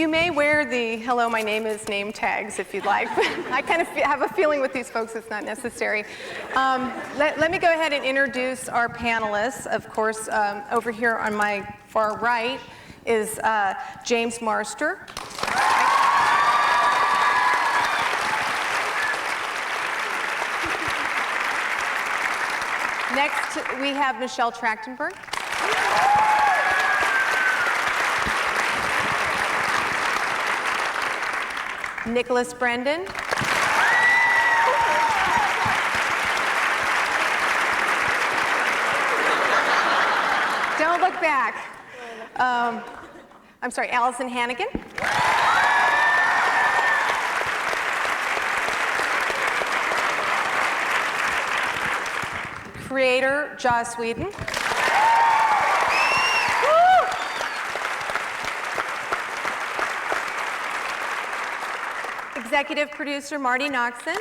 You may wear the "Hello, my name is" name tags if you'd like, but I kind of have a feeling with these folks it's not necessary. Let me go ahead and introduce our panelists. Of course, over here on my far right is James Marster. Next, we have Michelle Trachtenberg. Nicholas Brendan. Don't look back. I'm sorry, Allison Hannigan. Creator, Joss Whedon. Executive producer, Marty Noxon.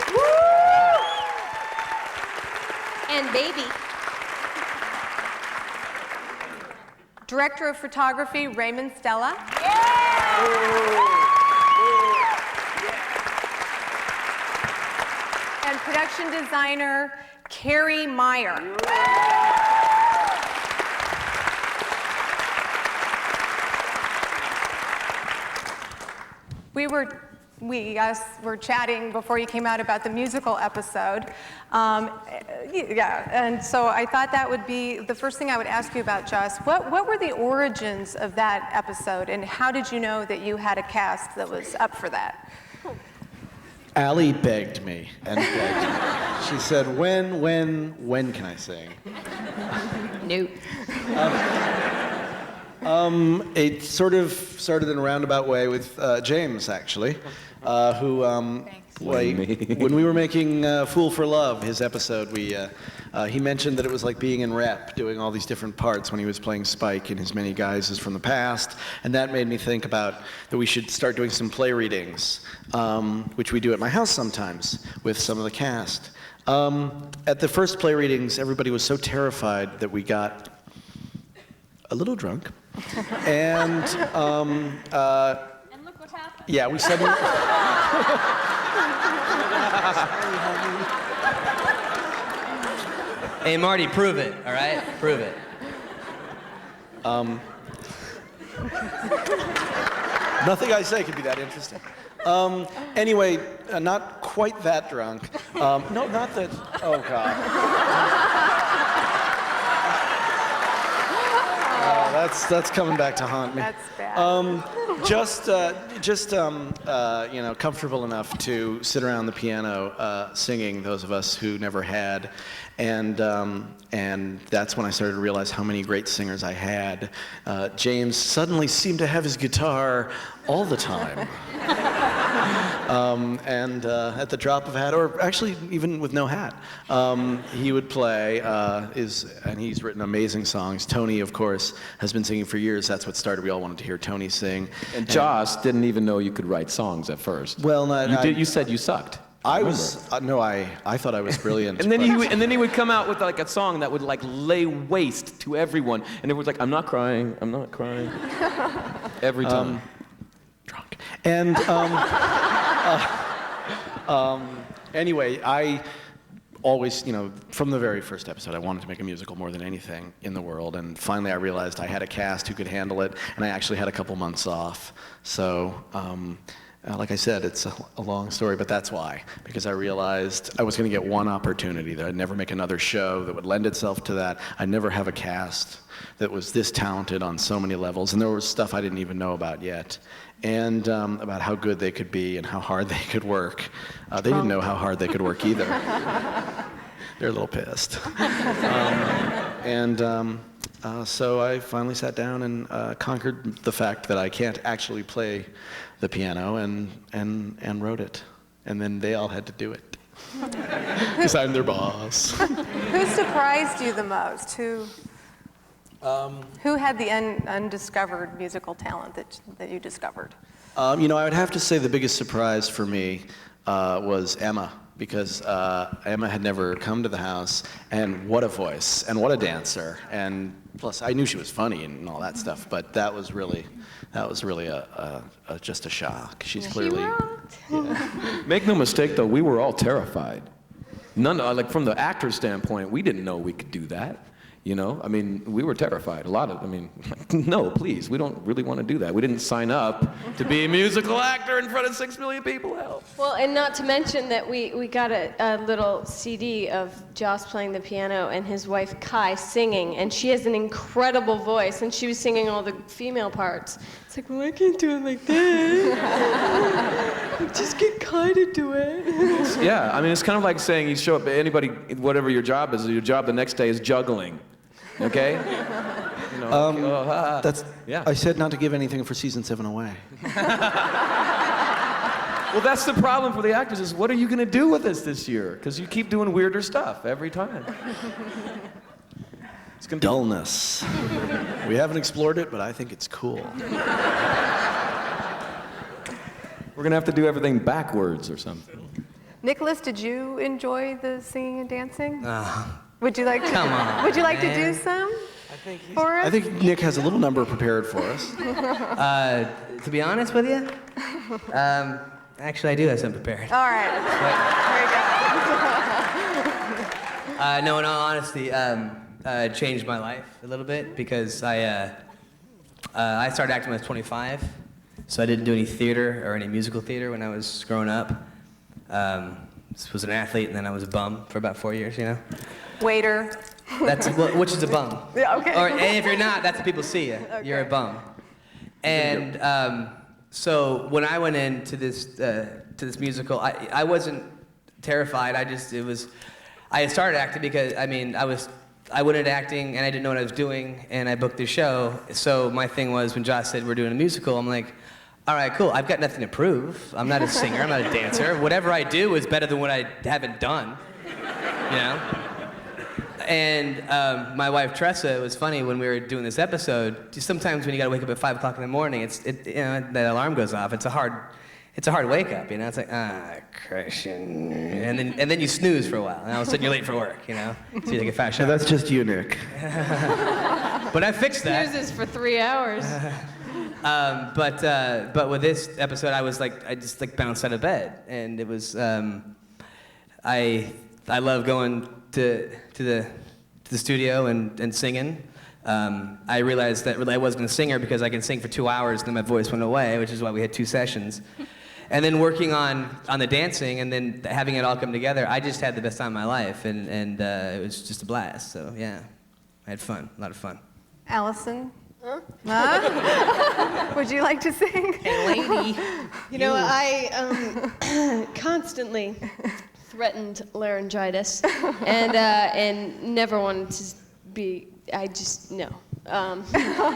And baby. Director of photography, Raymond Stella. And production designer, Carrie Meyer. We were chatting before you came out about the musical episode. And so I thought that would be the first thing I would ask you about, Joss. What were the origins of that episode, and how did you know that you had a cast that was up for that? Allie begged me and begged me. She said, when can I sing? Nope. It sort of started in a roundabout way with James, actually, who, when we were making Fool for Love, his episode, he mentioned that it was like being in rep, doing all these different parts when he was playing Spike in his many guises from the past, and that made me think about that we should start doing some play readings, which we do at my house sometimes with some of the cast. At the first play readings, everybody was so terrified that we got a little drunk. And look what happened. Yeah, we suddenly. Hey, Marty, prove it, all right? Prove it. Nothing I say could be that interesting. Anyway, not quite that drunk. No, not that. Oh, God. That's coming back to haunt me. That's bad. Comfortable enough to sit around the piano singing, those of us who never had. And that's when I started to realize how many great singers I had. James suddenly seemed to have his guitar all the time. At the drop of a hat, or actually even with no hat, he would play, and he's written amazing songs. Tony, of course, has been singing for years. That's what started. We all wanted to hear Tony sing. And Joss didn't even know you could write songs at first. Well, you said you sucked. I thought I was brilliant. and then he would come out with like a song that would like lay waste to everyone, and everyone's like, I'm not crying. Every time. Drunk. And anyway, I always, from the very first episode, I wanted to make a musical more than anything in the world, and finally I realized I had a cast who could handle it, and I actually had a couple months off. So like I said, it's a long story, but that's why. Because I realized I was going to get one opportunity, that I'd never make another show that would lend itself to that. I'd never have a cast that was this talented on so many levels. And there was stuff I didn't even know about yet. And about how good they could be and how hard they could work. They didn't know how hard they could work either. They're a little pissed. So I finally sat down and conquered the fact that I can't actually play the piano and wrote it. And then they all had to do it. Because I'm their boss. Who surprised you the most? Who had the undiscovered musical talent that you discovered? I would have to say the biggest surprise for me was Emma. Because Emma had never come to the house, and what a voice, and what a dancer, and plus I knew she was funny and all that stuff, but that was really just a shock. She's clearly. Make no mistake, though, we were all terrified. Like from the actor's standpoint, we didn't know we could do that. I mean, we were terrified. No, please, we don't really want to do that. We didn't sign up to be a musical actor in front of 6 million people. Hell. Well, and not to mention that we got a little CD of Joss playing the piano and his wife Kai singing, and she has an incredible voice, and she was singing all the female parts. It's like, well, I can't do it like that. Just get Kai to do it. Yeah, I mean, it's kind of like saying you show up, anybody, whatever your job is, your job the next day is juggling. Okay? Yeah. I said not to give anything for season 7 away. Well, that's the problem for the actors is what are you going to do with us this year? Because you keep doing weirder stuff every time. It's gonna dullness. We haven't explored it, but I think it's cool. We're going to have to do everything backwards or something. Nicholas, did you enjoy the singing and dancing? Would you like to? Come on. Would you like to do some for us? I think Nick has a little number prepared for us. To be honest with you, actually I do have something prepared. All right. Very good. No, in all honesty, it changed my life a little bit because I started acting when I was 25, so I didn't do any theater or any musical theater when I was growing up. Was an athlete, and then I was a bum for about 4 years, Waiter. Which is a bum. Yeah, okay. And if you're not, that's what people see you. Okay. You're a bum. And so when I went into this musical, I wasn't terrified. I had started acting because I went into acting and I didn't know what I was doing, and I booked the show. So my thing was when Josh said we're doing a musical, I'm like, all right, cool. I've got nothing to prove. I'm not a singer. I'm not a dancer. Whatever I do is better than what I haven't done. And my wife Tressa, it was funny when we were doing this episode. Sometimes when you got to wake up at 5 o'clock in the morning, the alarm goes off. It's a hard wake up. It's like Christian, and then you snooze for a while, and all of a sudden you're late for work. So you take a fast shower. That's just you, Nick. But I fixed that. Snoozes for 3 hours. But with this episode, I just bounced out of bed, and it was I love going to the studio and singing. I realized that really I wasn't a singer because I can sing for 2 hours and then my voice went away, which is why we had 2 sessions. And then working on the dancing and then having it all come together, I just had the best time of my life, and it was just a blast. So yeah, I had fun, a lot of fun. Allison? Huh? Would you like to sing? Hey, lady. I constantly threatened laryngitis and never wanted to be, no.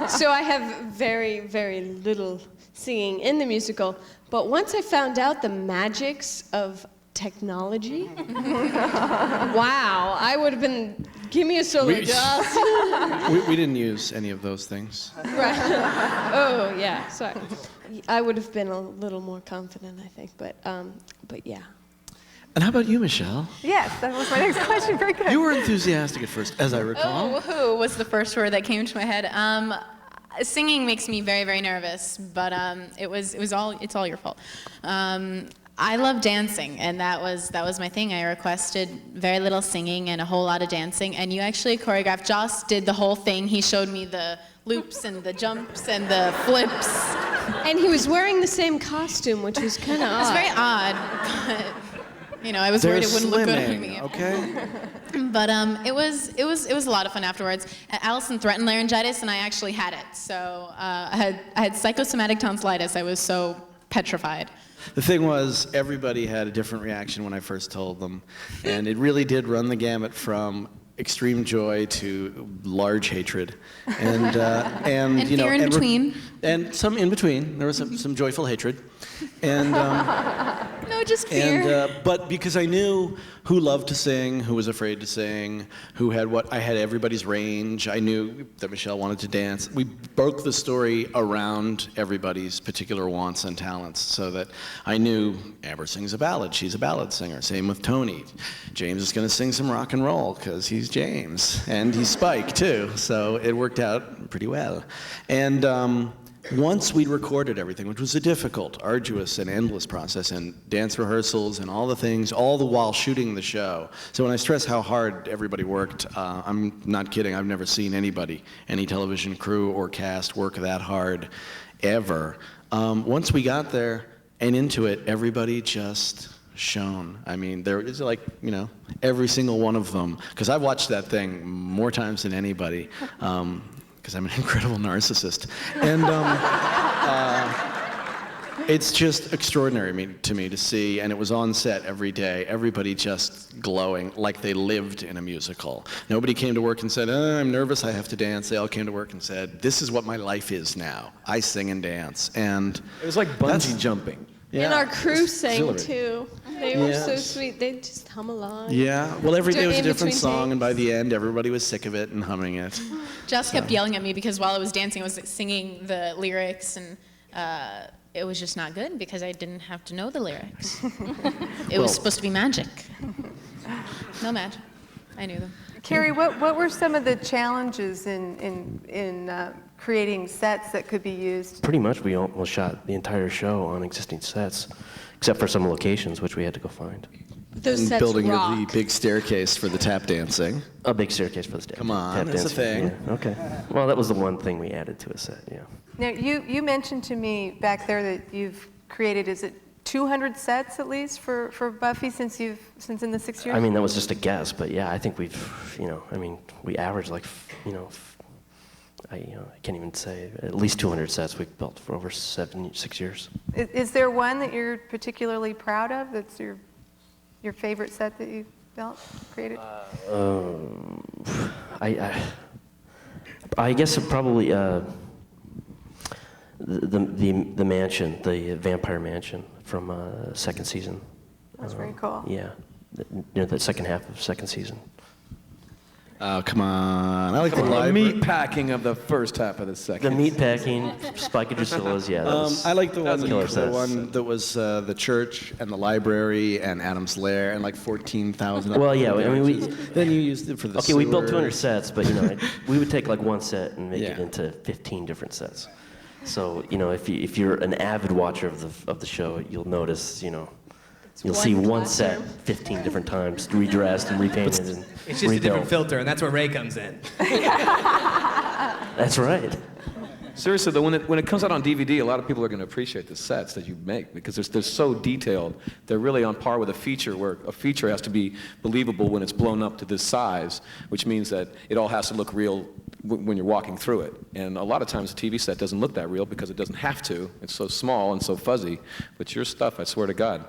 So I have very, very little singing in the musical, but once I found out the magics of technology, wow, I would have been, give me a solo, Joss. We didn't use any of those things. Right. Oh, yeah, sorry. I would have been a little more confident, I think, but yeah. And how about you, Michelle? Yes, that was my next question. Very good. You were enthusiastic at first, as I recall. Oh, woohoo was the first word that came to my head. Singing makes me very, very nervous, but it's all your fault. I love dancing, and that was my thing. I requested very little singing and a whole lot of dancing, and you actually choreographed. Joss did the whole thing. He showed me the loops and the jumps and the flips. And he was wearing the same costume, which was kind of odd. It's very odd, but I was They're worried it wouldn't look good on slimming, me. okay? But it was a lot of fun afterwards. Allison threatened laryngitis, and I actually had it. So I had psychosomatic tonsillitis. I was so petrified. The thing was, everybody had a different reaction when I first told them, and it really did run the gamut from extreme joy to large hatred, and And fear in between. and some in between. There was some joyful hatred, and. No, just fear. But because I knew who loved to sing, who was afraid to sing, who had what, I had everybody's range. I knew that Michelle wanted to dance. We broke the story around everybody's particular wants and talents, so that I knew Amber sings a ballad. She's a ballad singer. Same with Tony. James is going to sing some rock and roll because he's James, and he's Spike too. So it worked out pretty well. And once we'd recorded everything, which was a difficult, arduous, and endless process, and dance rehearsals and all the things, all the while shooting the show. So when I stress how hard everybody worked, I'm not kidding. I've never seen anybody, any television crew or cast work that hard ever. Once we got there and into it, everybody just shone. I mean, there is like, every single one of them, because I've watched that thing more times than anybody. Because I'm an incredible narcissist. And it's just extraordinary to me to see, and it was on set every day, everybody just glowing like they lived in a musical. Nobody came to work and said, I'm nervous, I have to dance. They all came to work and said, this is what my life is now. I sing and dance. And It was like bungee jumping. yeah. And our crew sang Exhilarating. too. They were so Yes. sweet. They'd just hum along. Yeah, well, every day was a In different between song, and by takes. the end, everybody was sick of it and humming it. Jess kept yelling at me because while I was dancing, I was singing the lyrics, and it was just not good because I didn't have to know the lyrics. It was supposed to be magic. No magic. I knew them. Carrie, what were some of the challenges in creating sets that could be used? Pretty much, we almost shot the entire show on existing sets, except for some locations which we had to go find. Those And sets building rock. the big staircase for the tap dancing. A big staircase for the stage. Come on, that's a thing. Yeah, okay. Well, that was the one thing we added to a set, yeah. Now, you mentioned to me back there that you've created, is it 200 sets at least for Buffy since in the 6 years? I mean, that was just a guess, but yeah, I think we've, we average like, I can't even say, at least 200 sets we've built for over 6 years. Is there one that you're particularly proud of? That's your favorite set that you've created? I guess it probably the mansion, the vampire mansion from second season. That's very cool. Yeah, the second half of second season. Oh, come on. I like the The library. meat packing of the first half of the second. The meat packing, Spike and Drusilla's, yeah. That was, I like the that was one, killer the sets. one that was the church and the library and Adam's Lair and like 14,000. Well, yeah, I mean, we- Then you used it for the Okay, we built 200 sewers. sets, but we would take like one set and make it Yeah. into 15 different sets. So if you're an avid watcher of the show, you'll notice you'll see one set classroom. 15 different times, redressed and repainted and It's just a rebuilt. different filter, and that's where Ray comes in. That's right. Seriously, though, when it comes out on DVD, a lot of people are going to appreciate the sets that you make because they're so detailed. They're really on par with a feature, where a feature has to be believable when it's blown up to this size, which means that it all has to look real when you're walking through it. And a lot of times a TV set doesn't look that real because it doesn't have to. It's so small and so fuzzy. But your stuff, I swear to God,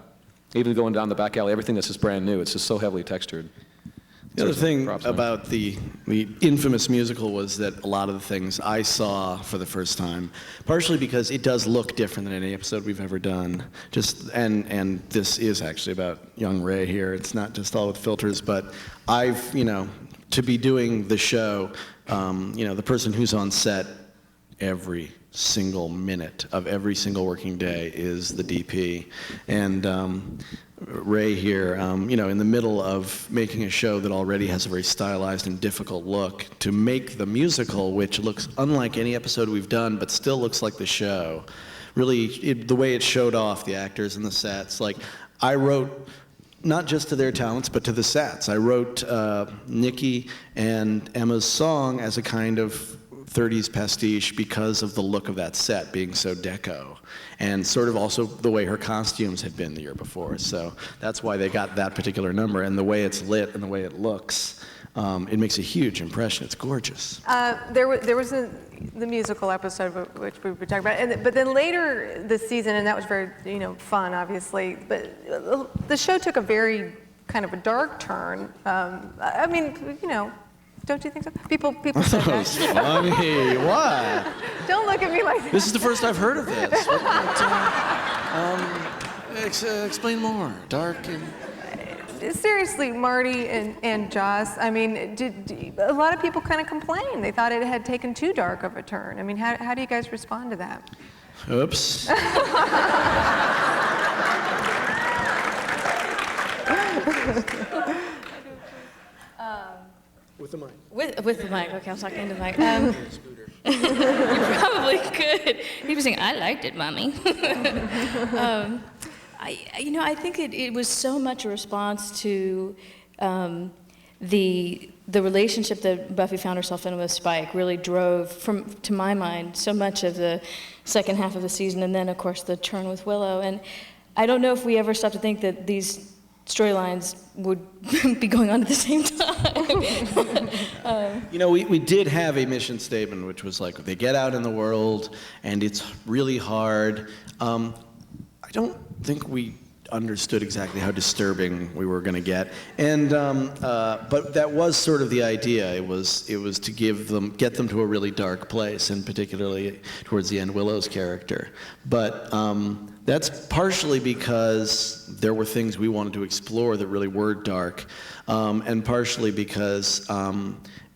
even going down the back alley, everything that's just brand new, it's just so heavily textured. The other Seriously, thing props, man. about the infamous musical was that a lot of the things I saw for the first time, partially because it does look different than any episode we've ever done. And this is actually about young Ray here. It's not just all with filters, but I've, to be doing the show, the person who's on set every single minute of every single working day is the DP. And Ray here, in the middle of making a show that already has a very stylized and difficult look, to make the musical, which looks unlike any episode we've done, but still looks like the show. Really, the way it showed off the actors and the sets. Like, I wrote, not just to their talents, but to the sets. I wrote Nikki and Emma's song as a kind of 30s pastiche because of the look of that set being so deco, and sort of also the way her costumes had been the year before. So that's why they got that particular number, and the way it's lit and the way it looks. It makes a huge impression. It's gorgeous. There was the musical episode, which we were talking about, but then later this season, and that was very fun, obviously. But the show took a very kind of a dark turn. I mean, don't you think so? People said That was that. funny. What? Don't look at me like that. This is the first I've heard of this. Explain more. Dark and... Seriously, Marty and Joss, I mean, a lot of people kind of complained. They thought it had taken too dark of a turn. I mean, how do you guys respond to that? Oops. With the mic. With the mic. Okay, I was talking to the mic. You probably could. He was saying, "I liked it, mommy." I think it was so much a response to the relationship that Buffy found herself in with Spike. Really drove, to my mind, so much of the second half of the season, and then of course the turn with Willow. And I don't know if we ever stopped to think that these storylines would be going on at the same time. We did have a mission statement, which was like, they get out in the world, and it's really hard. I don't think we understood exactly how disturbing we were going to get, and but that was sort of the idea. It was to get them to a really dark place, and particularly towards the end, Willow's character. But that's partially because there were things we wanted to explore that really were dark, and partially because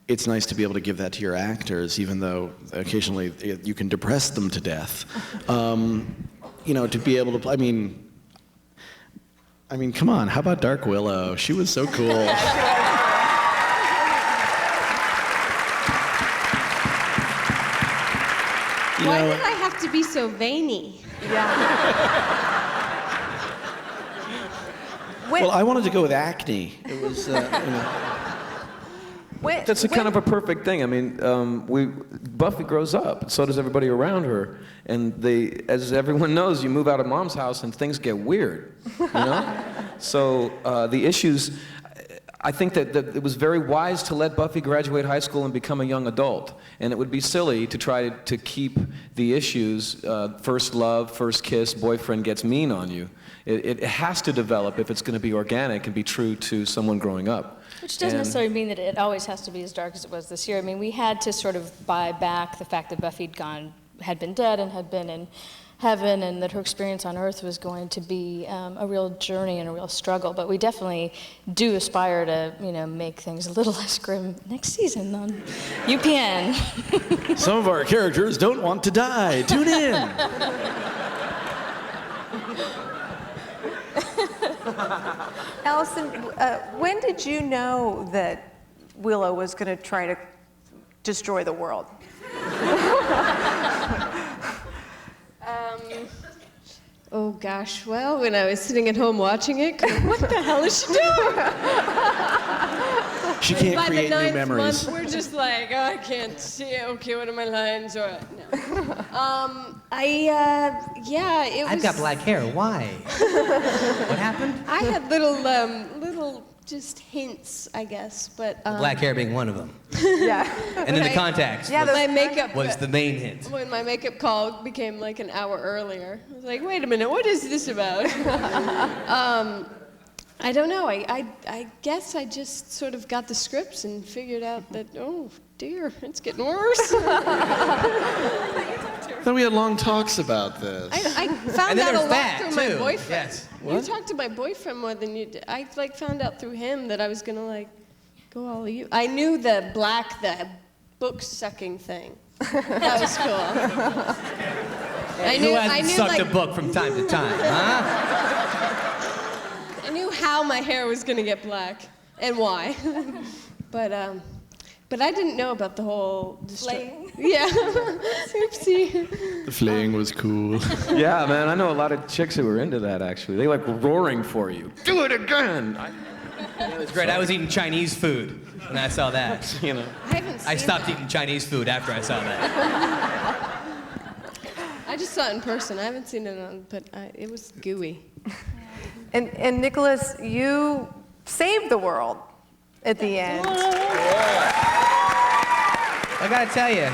it's nice to be able to give that to your actors, even though occasionally you can depress them to death. To be able to, I mean, come on, how about Dark Willow? She was so cool. Why did I have to be so veiny? Well, I wanted to go with acne. It was, That's kind of a perfect thing. I mean, Buffy grows up, and so does everybody around her. And as everyone knows, you move out of mom's house and things get weird, So the issues, I think that it was very wise to let Buffy graduate high school and become a young adult. And it would be silly to try to keep the issues, first love, first kiss, boyfriend gets mean on you. It has to develop if it's going to be organic and be true to someone growing up. Which doesn't necessarily mean that it always has to be as dark as it was this year. I mean, we had to sort of buy back the fact that Buffy had been dead and had been in heaven, and that her experience on Earth was going to be a real journey and a real struggle. But we definitely do aspire to, make things a little less grim next season on UPN. Some of our characters don't want to die. Tune in. Allison, when did you know that Willow was going to try to destroy the world? Oh gosh, well, when I was sitting at home watching it, what the hell is she doing? She can't By create the new 9th memories. month, we're just like, oh, I can't see. Okay, what are my lines? Or no. It was. I've got black hair. Why? What happened? I had little just hints, I guess, but. Black hair being one of them. Yeah. And then the contacts My makeup was the main hint. When my makeup call became like an hour earlier, I was like, wait a minute, what is this about? I don't know. I guess I just sort of got the scripts and figured out that, oh dear, it's getting worse. I thought we had long talks about this. I found out a lot through my boyfriend. Yes. You talked to my boyfriend more than you did. I found out through him that I was gonna go all of you. I knew the book sucking thing. That was cool. Who hasn't sucked a book from time to time, huh? I knew how my hair was gonna get black and why, but I didn't know about the whole Flaying? Yeah. Oopsie. The flaying was cool. Yeah, man, I know a lot of chicks who were into that, actually. They like roaring for you. Do it again! It was great. I was eating Chinese food when I saw that. I haven't I stopped eating Chinese food after I saw that. I just saw it in person. I haven't seen it on, but it was gooey. And Nicholas, you saved the world at the end. I gotta tell you,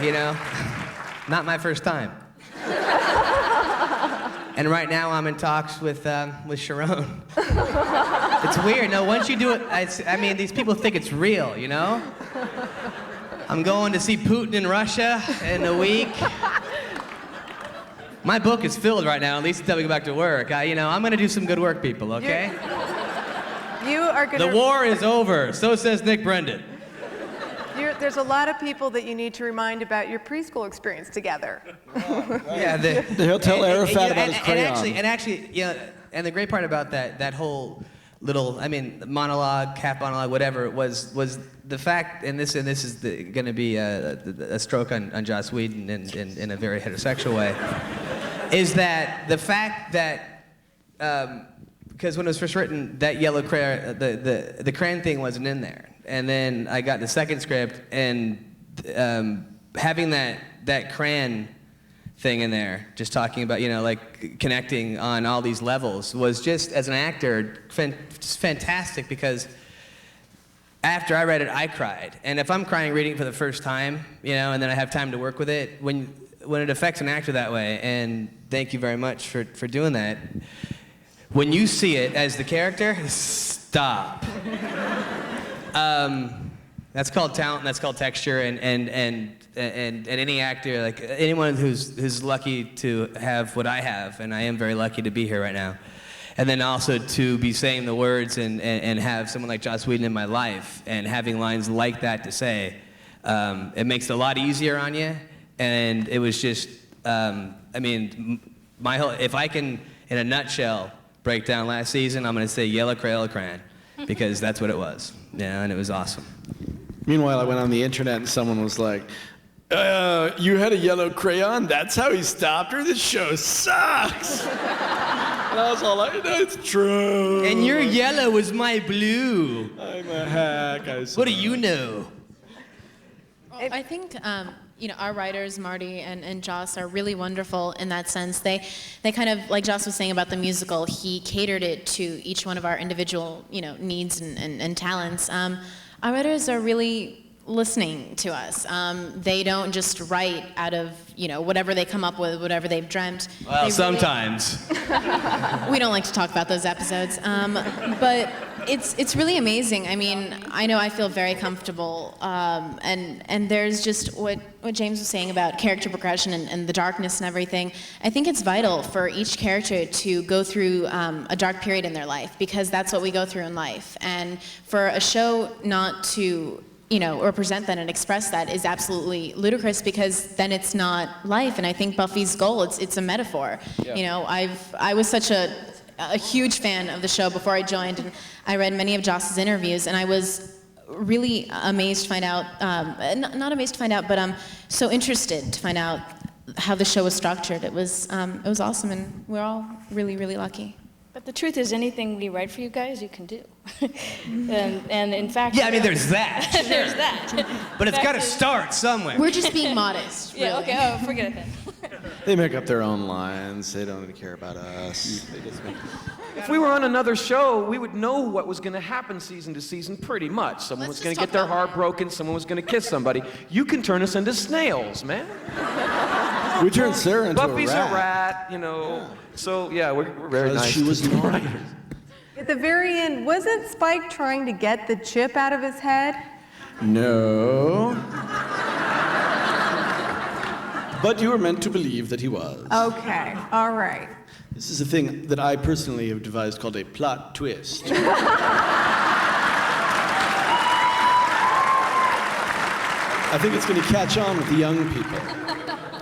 not my first time. And right now I'm in talks with Sharon. It's weird. No, once you do it, these people think it's real, I'm going to see Putin in Russia in a week. My book is filled right now, at least until we go back to work. I'm gonna do some good work, people, okay? You are gonna... The war is over, so says Nick Brendan. There's a lot of people that you need to remind about your preschool experience together. Yeah, He'll tell Arafat about his crayon. And the great part about that whole little, monologue, half monologue, whatever, was the fact, and this is going to be a stroke on Joss Whedon in a very heterosexual way, is that the fact that, because when it was first written, that yellow crayon, the crayon thing wasn't in there. And then I got the second script, and having that crayon thing in there, just talking about, connecting on all these levels, was just, as an actor, just fantastic, because after I read it, I cried. And if I'm crying reading it for the first time, and then I have time to work with it, when it affects an actor that way, and thank you very much for doing that, when you see it as the character, stop. That's called talent, and that's called texture, and any actor, like anyone who's lucky to have what I have, and I am very lucky to be here right now, and then also to be saying the words and have someone like Joss Whedon in my life, and having lines like that to say, it makes it a lot easier on you, and it was just, my whole, if I can, in a nutshell, break down last season, I'm gonna say yellow crayon, because that's what it was, and it was awesome. Meanwhile, I went on the internet and someone was like, you had a yellow crayon? That's how he stopped her? This show sucks! And I was all like, that's true. And your yellow was my blue. I'm a hack, I What do you know? Well, I think our writers, Marty and Joss, are really wonderful in that sense. They kind of, like Joss was saying about the musical, he catered it to each one of our individual, needs and talents. Our writers are really listening to us. They don't just write out of, whatever they come up with, whatever they've dreamt. Well, sometimes. We don't like to talk about those episodes, but it's really amazing. I know I feel very comfortable, and there's just what James was saying about character progression and the darkness and everything. I think it's vital for each character to go through a dark period in their life, because that's what we go through in life. And for a show not to represent that and express that is absolutely ludicrous, because then it's not life. And I think Buffy's goal, it's a metaphor. Yeah. I was such a huge fan of the show before I joined, and I read many of Joss's interviews, and I was really amazed to find out, not amazed to find out, but so interested to find out how the show was structured. It was awesome, and we're all really, really lucky. But the truth is, anything we write for you guys, you can do. and in fact... Yeah, there's that. There's that. But it's got to start somewhere. We're just being modest, really. Yeah, okay, forget it then. They make up their own lines. They don't even care about us. They just make... If we were on another show, we would know what was going to happen season to season pretty much. Someone was going to get their heart broken, someone was going to kiss somebody. You can turn us into snails, man. We turned Sarah into Buffy's a rat. Yeah. So, yeah, we're very nice. She was naughty. At the very end, wasn't Spike trying to get the chip out of his head? No. But you were meant to believe that he was. Okay, all right. This is a thing that I personally have devised called a plot twist. I think it's going to catch on with the young people.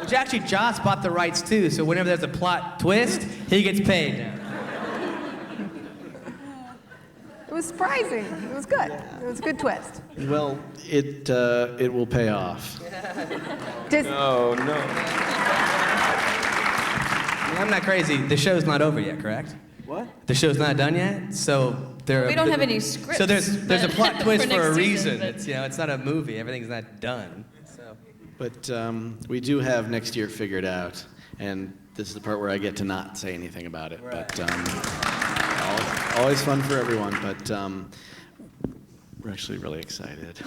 Which actually, Joss bought the rights too, so whenever there's a plot twist, he gets paid now. It was surprising. It was good. It was a good twist. Well, it will pay off. No. I'm not crazy. The show's not over yet, correct? What? The show's not done yet, so We don't have any scripts. So there's a plot twist for a next reason. season, but- It's not a movie. Everything's not done. So. But we do have next year figured out, and this is the part where I get to not say anything about it. Right. But always fun for everyone. But we're actually really excited.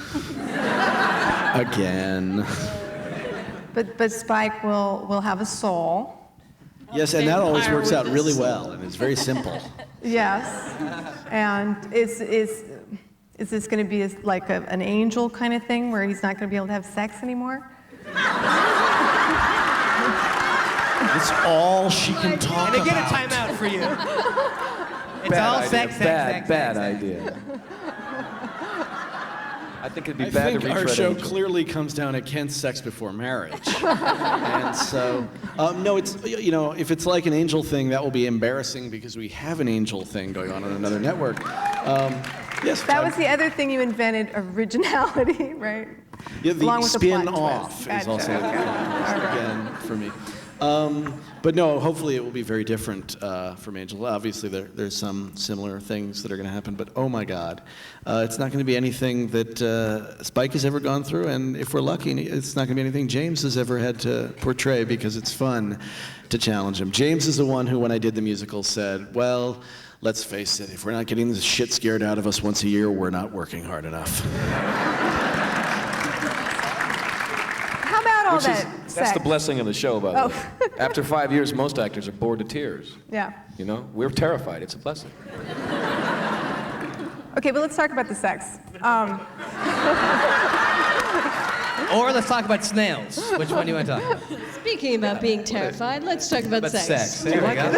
Again. But Spike will have a soul. Yes, and that always Vampire works out with really a well, and it's very simple. Yes. And is this going to be like an angel kind of thing where he's not going to be able to have sex anymore? It's all she can talk And they get a about. timeout for you. It's Bad all idea. sex, bad, sex, bad sex, sex. idea. I think it'd be I bad think to our retread show Angel. clearly comes down against sex before marriage. And so, no, it's, if it's like an angel thing, that will be embarrassing because we have an angel thing going on another network. Yes. That was the other thing you invented, originality, right? Yeah, the Along with the spin plot off twist. is Gotcha, also, okay. again, for me. But no, hopefully it will be very different from Angel. Obviously, there's some similar things that are going to happen, but oh my God, it's not going to be anything that Spike has ever gone through, and if we're lucky, it's not going to be anything James has ever had to portray because it's fun to challenge him. James is the one who, when I did the musical, said, well, let's face it, if we're not getting this shit scared out of us once a year, we're not working hard enough. How about all that That's sex? the blessing of the show, by the Oh. way. After 5 years, most actors are bored to tears. Yeah. You know, we're terrified. It's a blessing. Okay, but let's talk about the sex. Or let's talk about snails. Which one do you want to talk about? Speaking about being terrified, let's talk about About sex. sex. There we go.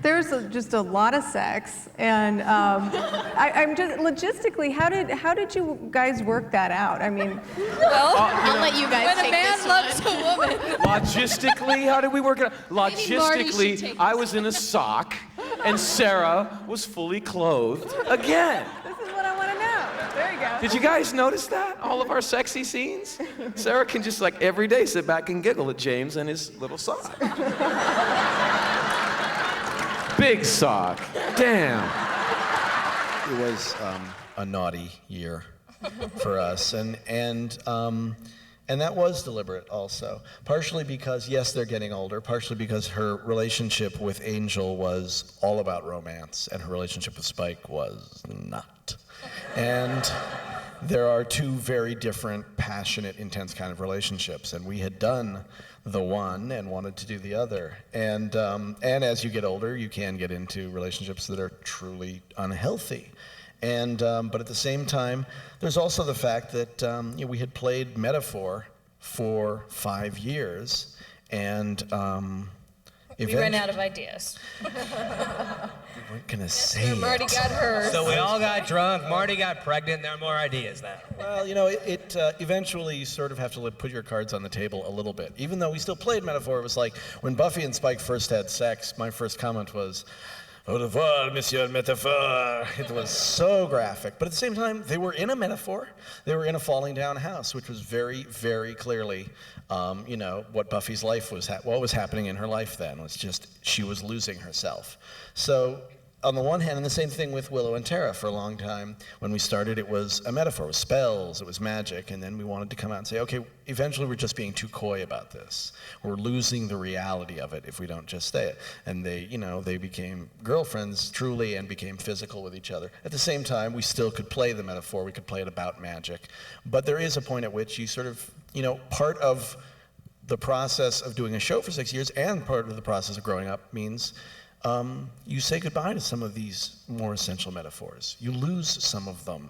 There's just a lot of sex, and I'm just logistically, how did you guys work that out? I mean, I'll let you guys When a take man this loves one. a woman. Logistically, how did we work it out? Marty should Logistically, take I was in a sock, and Sarah was fully clothed again. this is what I want to know. There you go. Did you guys notice that? All of our sexy scenes? Sarah can just like every day sit back and giggle at James and his little sock. Big sock. Damn. It was a naughty year for us, and that was deliberate also. Partially because, yes, they're getting older. Partially because her relationship with Angel was all about romance, and her relationship with Spike was not. And there are two very different, passionate, intense kind of relationships, and we had done the one and wanted to do the other. And as you get older, you can get into relationships that are truly unhealthy. And but at the same time, there's also the fact that we had played metaphor for 5 years, and We ran out of ideas. we weren't gonna say Marty it. got hers. So we all got drunk, Marty got pregnant, there are more ideas now. Well, it eventually you sort of have to put your cards on the table a little bit. Even though we still played metaphor, it was like when Buffy and Spike first had sex, my first comment was, au revoir, monsieur métaphore. It was so graphic. But at the same time, they were in a metaphor. They were in a falling down house, which was very, very clearly, what Buffy's life was, what was happening in her life then was just, she was losing herself. So on the one hand, and the same thing with Willow and Tara for a long time. When we started, it was a metaphor. It was spells, it was magic, and then we wanted to come out and say, okay, eventually we're just being too coy about this. We're losing the reality of it if we don't just say it. And they became girlfriends truly and became physical with each other. At the same time, we still could play the metaphor. We could play it about magic. But there is a point at which you sort of, part of the process of doing a show for 6 years and part of the process of growing up means you say goodbye to some of these more essential metaphors. You lose some of them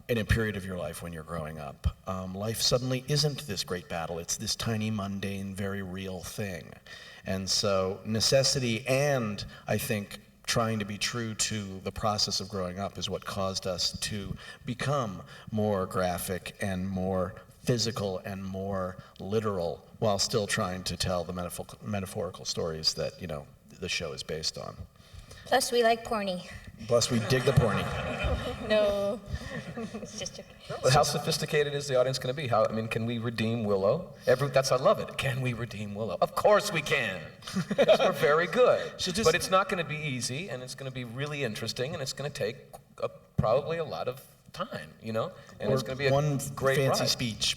in a period of your life when you're growing up. Life suddenly isn't this great battle. It's this tiny, mundane, very real thing. And so necessity and, I think, trying to be true to the process of growing up is what caused us to become more graphic and more physical and more literal while still trying to tell the metaphorical stories that, the show is based on. Plus, we like porny. Plus, we dig the porny. No. It's just joking. But how sophisticated is the audience going to be? Can we redeem Willow? I love it. Can we redeem Willow? Of course we can. Because we're very good. But it's not going to be easy, and it's going to be really interesting, and it's going to take probably a lot of time, And it's going to be a great fancy ride. speech.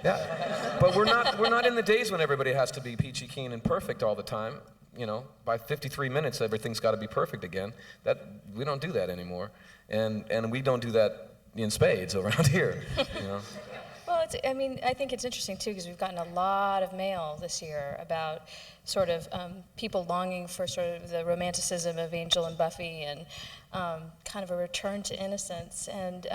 Yeah, but we're not in the days when everybody has to be peachy keen and perfect all the time. By 53 minutes, everything's got to be perfect again. We don't do that anymore, and we don't do that in spades around here. Well, I think it's interesting too because we've gotten a lot of mail this year about sort of people longing for sort of the romanticism of Angel and Buffy and kind of a return to innocence. And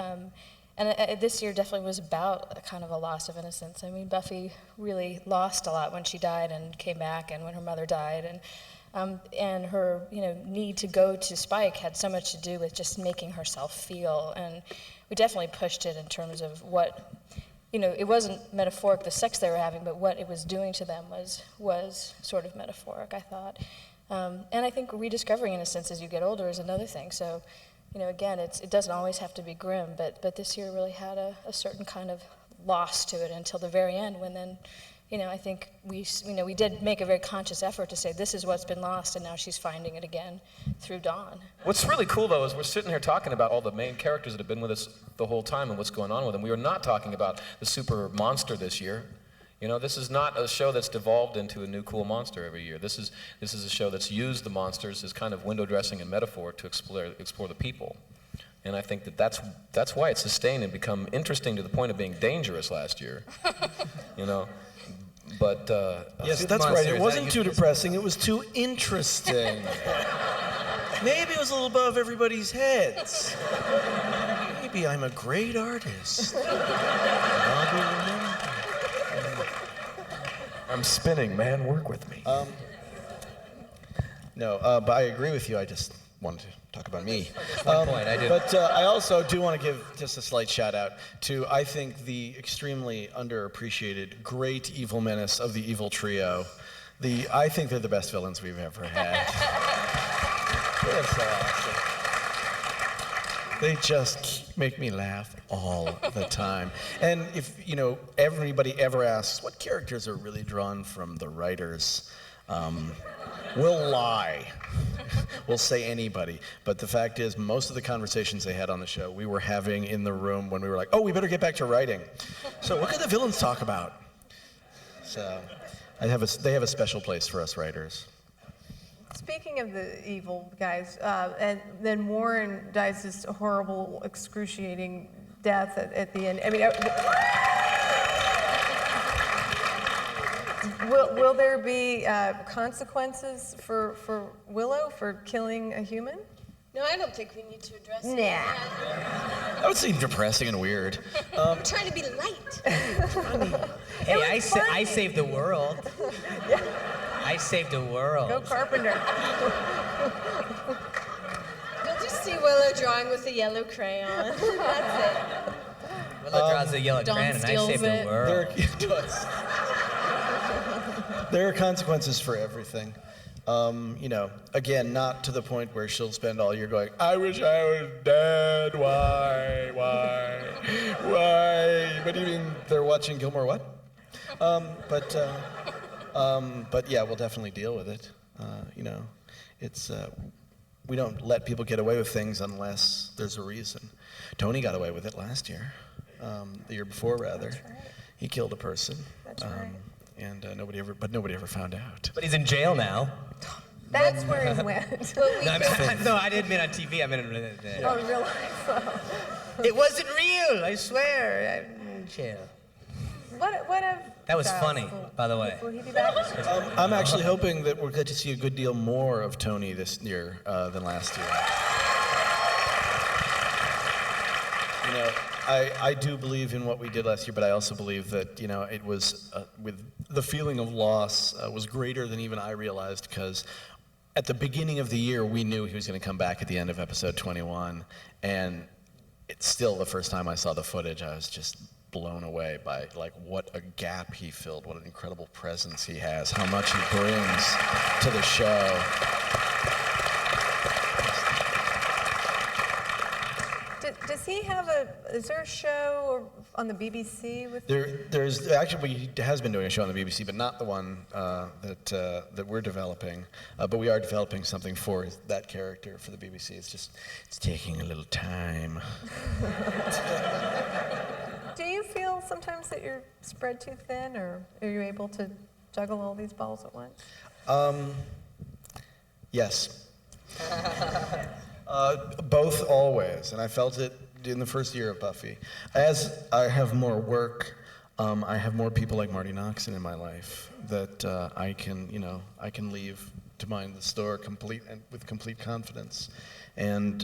this year definitely was about a kind of a loss of innocence. Buffy really lost a lot when she died and came back, and when her mother died, and her need to go to Spike had so much to do with just making herself feel. And we definitely pushed it in terms of what, it wasn't metaphoric, the sex they were having, but what it was doing to them was sort of metaphoric, I thought. And I think rediscovering innocence as you get older is another thing. So, again, it doesn't always have to be grim, but this year really had a certain kind of loss to it until the very end, when then, I think we did make a very conscious effort to say this is what's been lost, and now she's finding it again through Dawn. What's really cool, though, is we're sitting here talking about all the main characters that have been with us the whole time and what's going on with them. We are not talking about the super monster this year. This is not a show that's devolved into a new cool monster every year. This is a show that's used the monsters as kind of window dressing and metaphor to explore the people. And I think that's why it's sustained and become interesting to the point of being dangerous last year. But yes, that's right. It wasn't too depressing. It was too interesting. Maybe it was a little above everybody's heads. Maybe I'm a great artist. I'm spinning, man. Work with me. But I agree with you. I just wanted to talk about me. One point, I do. But I also do want to give just a slight shout out to, I think, the extremely underappreciated great evil menace of the evil trio. I think they're the best villains we've ever had. They're so awesome. They just make me laugh all the time. And if, everybody ever asks what characters are really drawn from the writers, we'll lie. We'll say anybody. But the fact is, most of the conversations they had on the show, we were having in the room when we were like, oh, we better get back to writing. So what can the villains talk about? So they have a special place for us writers. Speaking of the evil guys, and then Warren dies this horrible, excruciating death at the end. Will there be consequences for Willow for killing a human? No, I don't think we need to address it. Nah. That would seem depressing and weird. I'm trying to be light. Hey, I saved the world. Yeah. I saved the world. Go Carpenter. You'll just see Willow drawing with a yellow crayon. That's it. Willow draws a yellow Dawn crayon and I steals saved it. the world. There are consequences for everything. Again, not to the point where she'll spend all year going, I wish I was dead, why? What do you mean they're watching Gilmore what? But yeah, we'll definitely deal with it. It's, we don't let people get away with things unless there's a reason. Tony got away with it last year, the year before rather. That's right. He killed a person. That's right. And nobody ever found out. But he's in jail now. That's where he went. No, I didn't mean on TV. I meant in Oh, in real life. It wasn't real. I swear. I'm in jail. What if... That was funny, by the way. Will he be back? I'm actually hoping that we'll get to see a good deal more of Tony this year than last year. I do believe in what we did last year, but I also believe that, it was, with the feeling of loss was greater than even I realized, because at the beginning of the year, we knew he was going to come back at the end of episode 21, and it's still the first time I saw the footage, I was just blown away by, what a gap he filled, what an incredible presence he has, how much he brings to the show. does he have is there a show on the BBC with? There's actually, he has been doing a show on the BBC, but not the one that we're developing. But we are developing something for that character for the BBC. It's taking a little time. Do you feel sometimes that you're spread too thin, or are you able to juggle all these balls at once? Yes. Both always, and I felt it in the first year of Buffy. As I have more work, I have more people like Marty Noxon in my life that I can leave to mind the store with complete confidence. And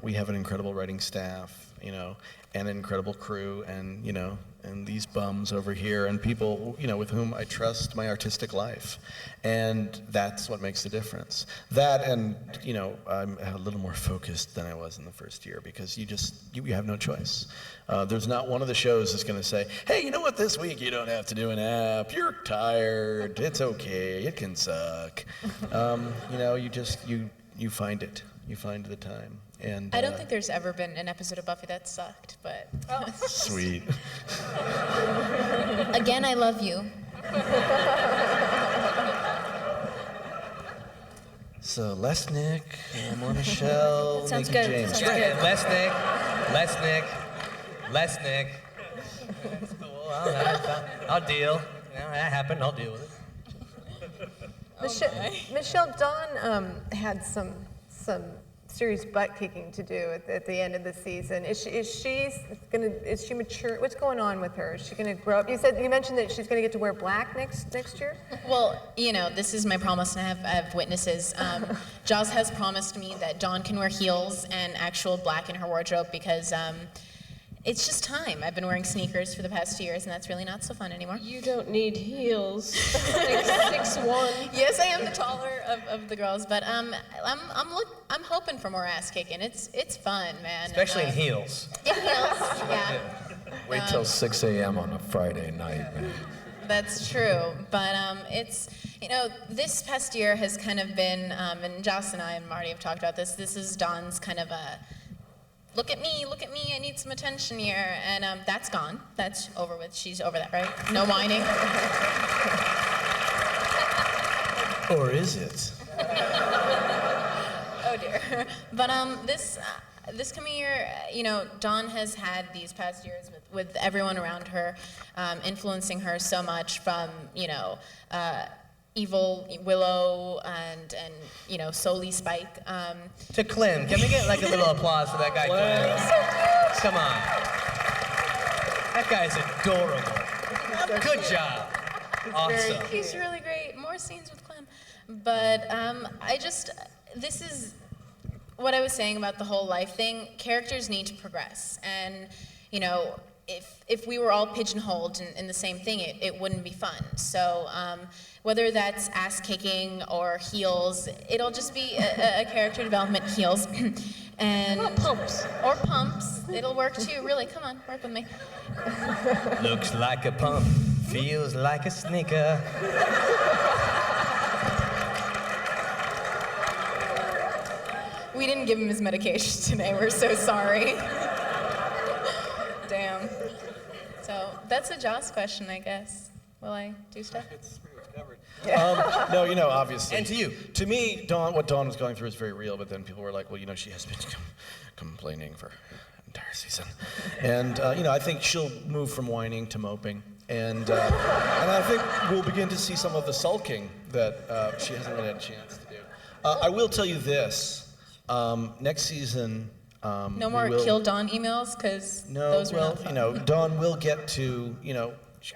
we have an incredible writing staff, and an incredible crew, and and these bums over here, and people with whom I trust my artistic life, and that's what makes the difference. That, and I'm a little more focused than I was in the first year, because you have no choice. There's not one of the shows that's going to say, hey, you know what, this week you don't have to do an app, you're tired, it's okay, it can suck. You find it. You find the time. And I don't think there's ever been an episode of Buffy that sucked, but... Sweet. Again, I love you. So, Lesnick, Mona Michelle, Sounds Nikki good. James. Sounds good. Lesnick. That's cool. I'll deal. That happened. I'll deal with it. Michelle, Dawn had some serious butt kicking to do at the end of the season. Is she mature? What's going on with her? Is she gonna grow up? You mentioned that she's gonna get to wear black next year. Well, this is my promise, and I have witnesses. Joss has promised me that Dawn can wear heels and actual black in her wardrobe, because it's just time. I've been wearing sneakers for the past 2 years, and that's really not so fun anymore. You don't need heels. Like 6'1". Yes, I am the taller of the girls, but I'm hoping for more ass kicking. It's fun, man. Especially in heels. In heels, yeah. Wait till 6 a.m. on a Friday night, man. That's true, but it's, this past year has kind of been, and Joss and I and Marty have talked about this. This is Dawn's kind of a look at me, I need some attention here, and that's gone. That's over with. She's over that, right? No whining. Or is it? Oh dear. But this coming year, Dawn has had these past years with everyone around her, influencing her so much, from evil Willow and Soli Spike. To Clem. Can we get like a little applause for that guy, Clem? Come on. That guy's adorable. Good job. Awesome. He's really great. More scenes with Clem. But this is what I was saying about the whole life thing. Characters need to progress. And, if we were all pigeonholed in the same thing, it wouldn't be fun. So whether that's ass kicking or heels, it'll just be a character development, heels. And or pumps. It'll work too, really. Come on, work with me. Looks like a pump, feels like a sneaker. We didn't give him his medication today. We're so sorry. Damn. So that's a Joss question, I guess. Will I do stuff? It's pretty much covered. No, obviously. And to you. To me, what Dawn was going through is very real, but then people were like, well, she has been complaining for an entire season. And, I think she'll move from whining to moping. And I think we'll begin to see some of the sulking that she hasn't really had a chance to do. I will tell you this. Next season... no more kill Dawn emails, because those were not fun. Dawn will get to,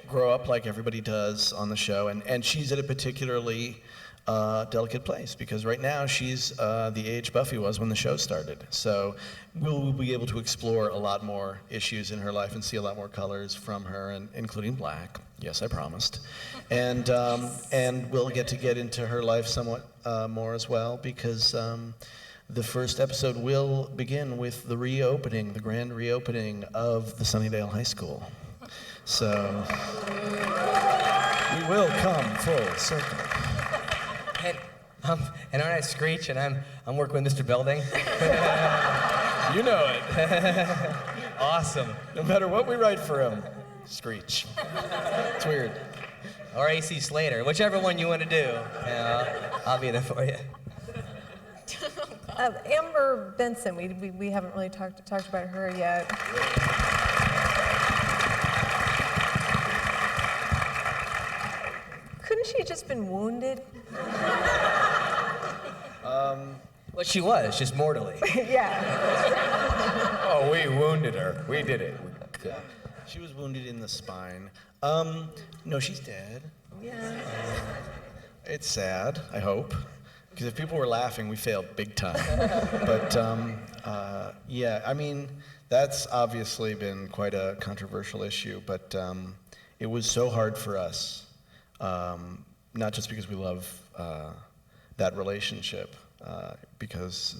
grow up like everybody does on the show, and she's at a particularly delicate place, because right now she's the age Buffy was when the show started. So we'll be able to explore a lot more issues in her life and see a lot more colors from her, and including black. Yes, I promised. And we'll get into her life somewhat more as well, because the first episode will begin with the grand reopening of the Sunnydale High School. So we will come full circle. And aren't I Screech, and I'm working with Mr. Belding? You know it. Awesome. No matter what we write for him, screech. It's weird. Or AC Slater, whichever one you want to do. I'll be there for you. Amber Benson, we haven't really talked about her yet. Couldn't she have just been wounded? Well, she was, just mortally. Yeah. Oh, we wounded her. We did it. She was wounded in the spine. No, she's dead. Yeah. It's sad, I hope. Because if people were laughing, we failed big time. But yeah, I mean, that's obviously been quite a controversial issue, but it was so hard for us, not just because we love that relationship, because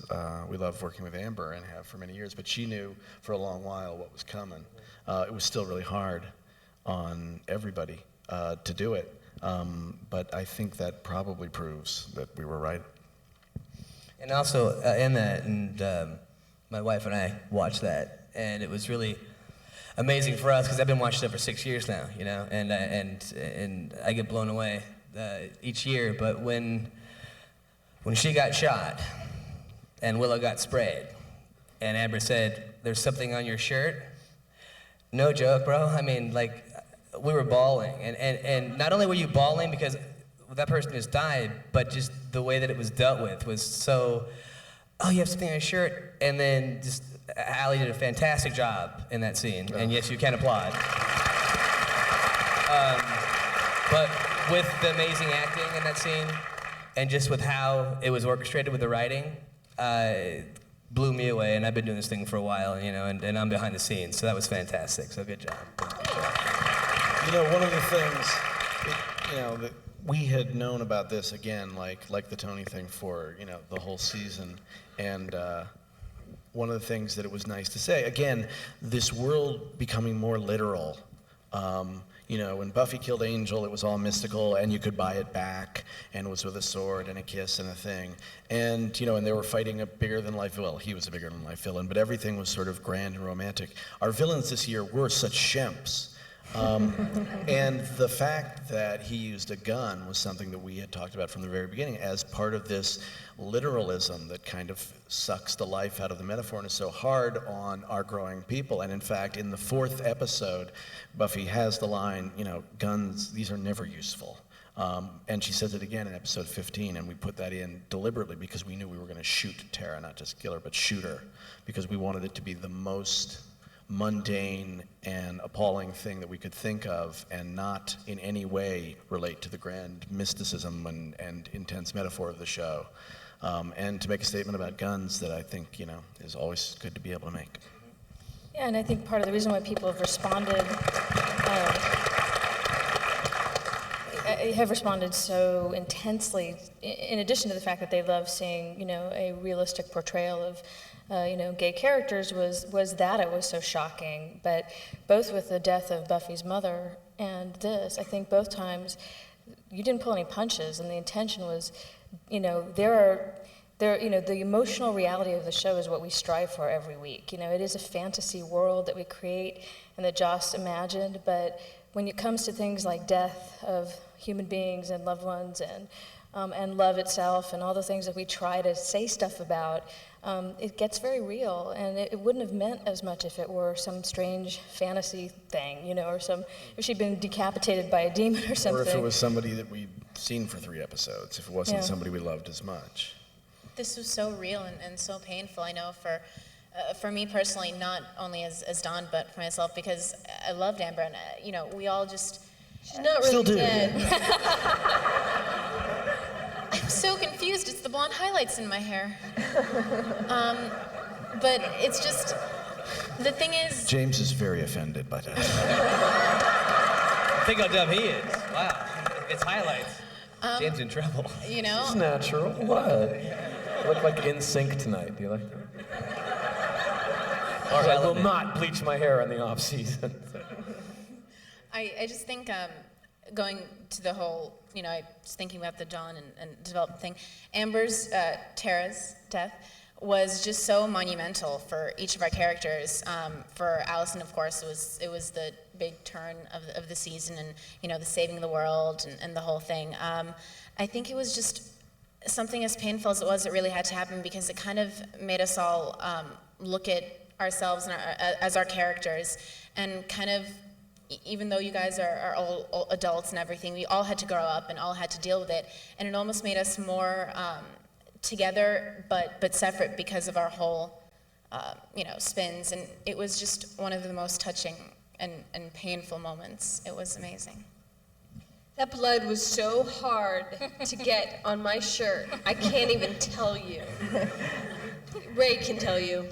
we love working with Amber and have for many years, but she knew for a long while what was coming. It was still really hard on everybody to do it. But I think that probably proves that we were right. And also, in that, and my wife and I watched that, and it was really amazing for us because I've been watching it for 6 years now, you know, and I get blown away each year. But when she got shot, and Willow got sprayed, and Amber said, "There's something on your shirt." No joke, bro. I mean, like, we were bawling, and not only were you bawling because that person just died, but just the way that it was dealt with was so, oh, you have something on your shirt, and then just Allie did a fantastic job in that scene, and yes, you can applaud. But with the amazing acting in that scene, and just with how it was orchestrated with the writing, blew me away, and I've been doing this thing for a while, you know, and I'm behind the scenes, so that was fantastic, so good job. You know, one of the things, that we had known about this, again, like the Tony thing for, the whole season, and one of the things that it was nice to say, again, this world becoming more literal. When Buffy killed Angel, it was all mystical, and you could buy it back, and it was with a sword and a kiss and a thing. And, and they were fighting a bigger-than-life villain. Well, he was a bigger-than-life villain, but everything was sort of grand and romantic. Our villains this year were such shemps. And the fact that he used a gun was something that we had talked about from the very beginning as part of this literalism that kind of sucks the life out of the metaphor and is so hard on our growing people. And in fact, in the 4th episode, Buffy has the line, guns, these are never useful. And she says it again in episode 15, and we put that in deliberately because we knew we were going to shoot Tara, not just kill her, but shoot her, because we wanted it to be the most mundane and appalling thing that we could think of and not in any way relate to the grand mysticism and intense metaphor of the show. And to make a statement about guns that I think, is always good to be able to make. Yeah, and I think part of the reason why people have responded so intensely, in addition to the fact that they love seeing, a realistic portrayal of gay characters was that it was so shocking. But both with the death of Buffy's mother and this, I think both times you didn't pull any punches, and the intention was, the emotional reality of the show is what we strive for every week. It is a fantasy world that we create and that Joss imagined, but when it comes to things like death of human beings and loved ones and love itself and all the things that we try to say stuff about, it gets very real, and it wouldn't have meant as much if it were some strange fantasy thing, or if she'd been decapitated by a demon or something. Or if it was somebody that we'd seen for 3 episodes, if it wasn't somebody we loved as much. This was so real and so painful, I know, for me personally, not only as Dawn, but for myself, because I loved Amber, and, we all just... She's not really Still do. dead. I'm so confused. It's the blonde highlights in my hair. But it's just, the thing is... James is very offended by that. Think how dumb he is. Wow. It's highlights. James in trouble. It's natural. What? You look like In Sync tonight. Do you like that? I will not bleach my hair in the off season. I just think going to the whole, I was thinking about the Dawn and development thing. Amber's, Tara's death was just so monumental for each of our characters. For Allison, of course, it was the big turn of the season, and the saving the world and the whole thing. I think it was just something as painful as it was. It really had to happen because it kind of made us all look at ourselves and as our characters, and kind of, even though you guys are all adults and everything, we all had to grow up and all had to deal with it, and it almost made us more together but separate because of our whole spins, and it was just one of the most touching and painful moments. It was amazing. That blood was so hard to get on my shirt. I can't even tell you. Ray can tell you.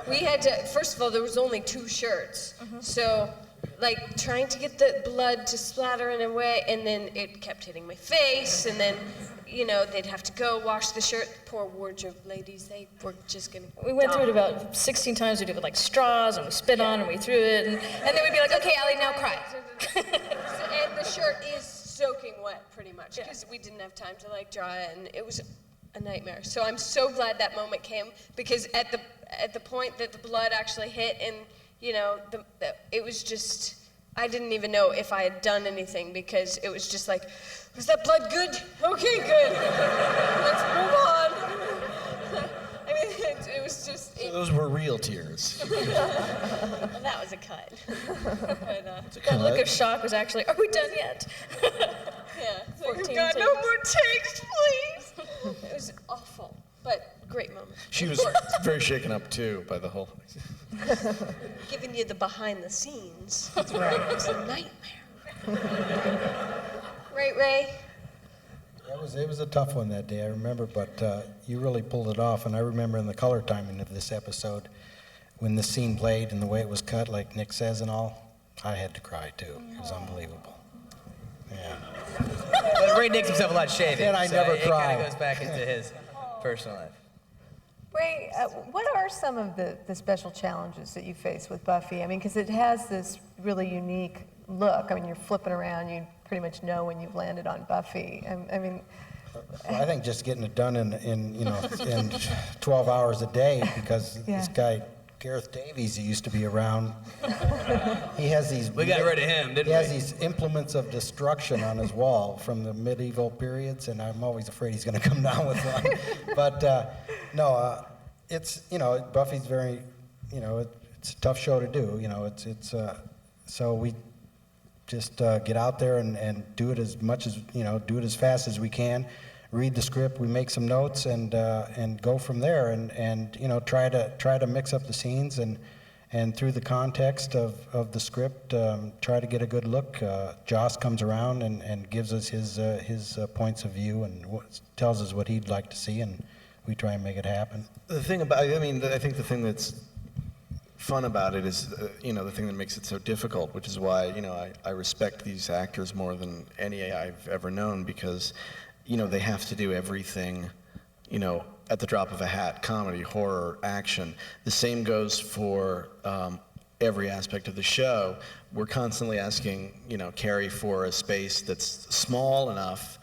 We had to, first of all, there was only 2 shirts. So, like, trying to get the blood to splatter in a way, and then it kept hitting my face, and then, they'd have to go wash the shirt. Poor wardrobe ladies, they were just gonna We went through it die. about 16 times. We did it with like straws, and we spit on, and we threw it, and then we'd be like, okay, Allie, now cry. And the shirt is soaking wet pretty much because we didn't have time to like dry it, and it was a nightmare. So I'm so glad that moment came, because at the point that the blood actually hit, and it was just, I didn't even know if I had done anything, because it was just like, was that blood good? Okay, good. Let's move on. I mean, it was just. So those were real tears. Well, that was a cut. But, That look of shock was actually, are we done yet? yeah. 14 God, no takes. more takes, please. It was awful, but great moment. She was very shaken up too by the whole. Giving you the behind the scenes. That's right. It was a nightmare. Right, Ray? It was a tough one that day, I remember, but you really pulled it off. And I remember in the color timing of this episode, when the scene played and the way it was cut, like Nick says and all, I had to cry too. It was unbelievable. Yeah. But Ray Nick's himself a lot shaving. And I so never it cry. kind of goes back into his personal life. Ray, what are some of the special challenges that you face with Buffy? I mean, because it has this really unique look. I mean, you're flipping around, you pretty much know when you've landed on Buffy. I mean, Well, I think just getting it done in 12 hours a day, because this guy, Gareth Davies, who used to be around, he has these. We got rid of him, didn't we? He has these implements of destruction on his wall from the medieval periods, and I'm always afraid he's going to come down with one. But no, it's Buffy's very, it's a tough show to do. So we just get out there and do it as much as do it as fast as we can. Read the script, we make some notes, and go from there, and try to mix up the scenes, and through the context of the script, try to get a good look. Joss comes around and gives us his points of view, and tells us what he'd like to see, and we try and make it happen. The thing about, I think the thing that's fun about it is, the thing that makes it so difficult, which is why, I respect these actors more than any I've ever known, because, they have to do everything, at the drop of a hat: comedy, horror, action. The same goes for every aspect of the show. We're constantly asking, Carrie for a space that's small enough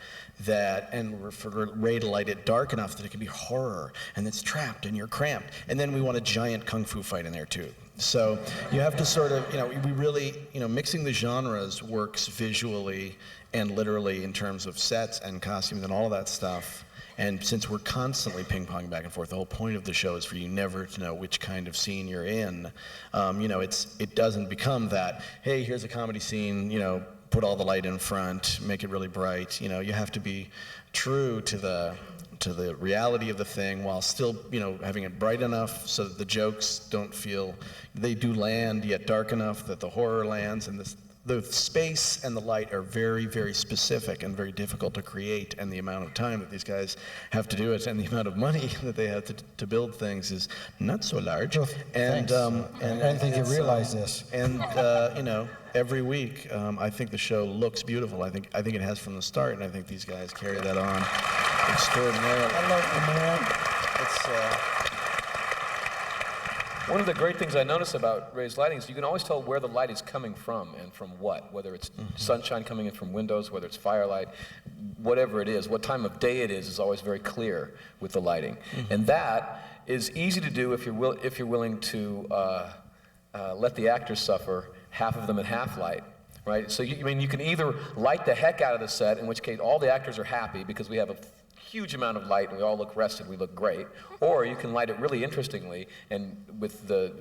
and for Ray to light it dark enough that it can be horror, and it's trapped and you're cramped. And then we want a giant kung fu fight in there too. So you have to sort of, we really, mixing the genres works visually and literally in terms of sets and costumes and all of that stuff. And since we're constantly ping-ponging back and forth, the whole point of the show is for you never to know which kind of scene you're in. It doesn't become that, hey, here's a comedy scene, put all the light in front, make it really bright. You have to be true to the reality of the thing, while still, having it bright enough so that the jokes don't feel, they do land, yet dark enough that the horror lands, and the space and the light are very, very specific and very difficult to create, and the amount of time that these guys have to do it and the amount of money that they have to build things is not so large. Well, thanks. I didn't think you realized this. And every week, I think the show looks beautiful. I think it has from the start, and I think these guys carry that on extraordinarily. I love you, man. It's One of the great things I notice about Ray's lighting is you can always tell where the light is coming from and from what, whether it's sunshine coming in from windows, whether it's firelight, whatever it is, what time of day it is always very clear with the lighting. And that is easy to do if you're willing to let the actors suffer, half of them at half light. Right? So you can either light the heck out of the set, in which case all the actors are happy because we have a huge amount of light and we all look rested, we look great, or you can light it really interestingly and with the